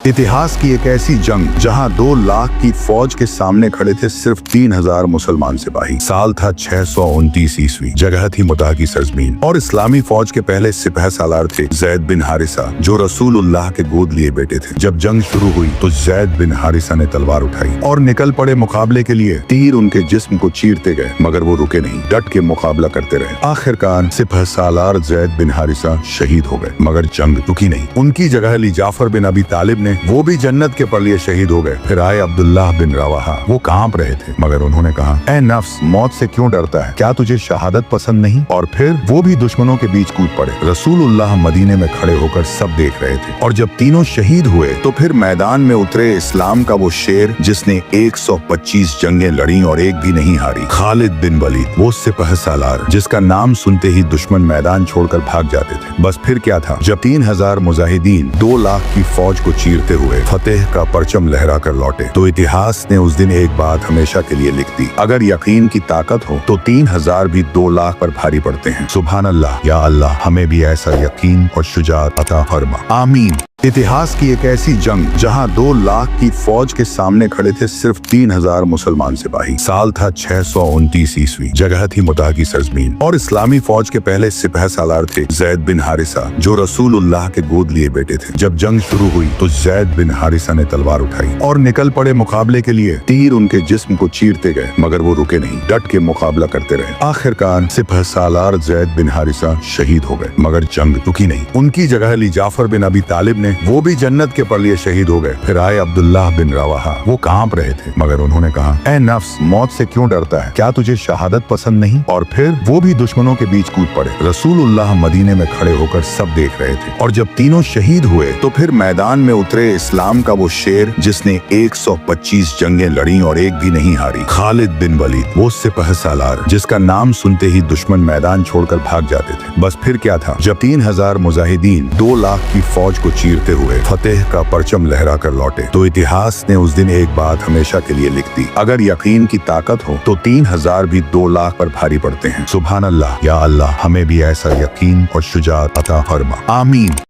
इतिहास की एक ऐसी जंग जहां 2 लाख की फौज के सामने खड़े थे सिर्फ 3000 मुसलमान सिपाही। साल था 629 ईस्वी। जगह थी मुता की सरजमीन और इस्लामी फौज के पहले सिपह सालार थे जैद बिन हारिसा, जो रसूलुल्लाह के गोद लिए बेटे थे। जब जंग शुरू हुई तो जैद बिन हारिसा ने तलवार उठाई और निकल पड़े मुकाबले के लिए। तीर उनके जिस्म को चीरते गए मगर वो रुके नहीं, डट के मुकाबला करते रहे। आखिरकार सिपह सालार जैद बिन हारिसा शहीद हो गए मगर जंग रुकी नहीं। उनकी जगह ली जाफर बिन अबी तालिब ने, वो भी जन्नत के पर लिए शहीद हो गए। फिर आए अब्दुल्लाह बिन रवाहा, वो कांप रहे थे मगर उन्होंने कहा, ऐ नफ्स, मौत से क्यों डरता है? क्या तुझे शहादत पसंद नहीं? और फिर वो भी दुश्मनों के बीच कूद पड़े। रसूलुल्लाह मदीने में खड़े होकर सब देख रहे थे और जब तीनों शहीद हुए तो फिर मैदान में उतरे इस्लाम का वो शेर जिसने 125 जंगें लड़ी और एक भी नहीं हारी, खालिद बिन वलीद। वो सिपह सालार जिसका नाम सुनते ही दुश्मन मैदान छोड़कर भाग जाते थे। बस फिर क्या था, जब 3000 मुजाहिदीन 2 लाख की फौज को चीरते हुए फतेह का परचम लहरा कर लौटे तो इतिहास ने उस दिन एक बात हमेशा के लिए लिख दी, अगर यकीन की ताकत हो तो 3000 भी 2 लाख पर भारी पड़ते हैं। सुभान अल्लाह, या अल्लाह हमें भी ऐसा यकीन और शुजाअत अता फरमा, आमीन। इतिहास की एक ऐसी जंग जहां 2 लाख की फौज के सामने खड़े थे सिर्फ 3000 मुसलमान सिपाही। साल था 629 ईस्वी। जगह थी मुता की सरजमीन और इस्लामी फौज के पहले सिपह सालार थे जैद बिन हारिसा, जो रसूलुल्लाह के गोद लिए बेटे थे। जब जंग शुरू हुई तो जैद बिन हारिसा ने तलवार उठाई और निकल पड़े मुकाबले के लिए। तीर उनके जिस्म को चीरते गए मगर वो रुके नहीं, डट के मुकाबला करते रहे। आखिरकार सिपह सालार जैद बिन हारिसा शहीद हो गए मगर जंग रुकी नहीं। उनकी जगह ली जाफर बिन अबी तालिब ने, वो भी जन्नत के पर लिए शहीद हो गए। फिर आए अब्दुल्लाह बिन रवाहा, वो कांप रहे थे मगर उन्होंने कहा, ऐ नफ्स, मौत से क्यों डरता है? क्या तुझे शहादत पसंद नहीं? और फिर वो भी दुश्मनों के बीच कूद पड़े। रसूलुल्लाह मदीने में खड़े होकर सब देख रहे थे और जब तीनों शहीद हुए तो फिर मैदान में उतरे इस्लाम का वो शेर जिसने 125 जंगें लड़ी और एक भी नहीं हारी, खालिद बिन वलीद। वो सिपह सालार जिसका नाम सुनते ही दुश्मन मैदान छोड़कर भाग जाते थे। बस फिर क्या था, जब 3000 मुजाहिदीन 2 लाख की फौज को चीरते हुए फतेह का परचम लहरा कर लौटे तो इतिहास ने उस दिन एक बात हमेशा के लिए लिख दी, अगर यकीन की ताकत हो तो 3000 भी 2 लाख पर भारी पड़ते हैं। सुभान अल्लाह, या अल्लाह हमें भी ऐसा यकीन और शुजाअत अता फरमा, आमीन।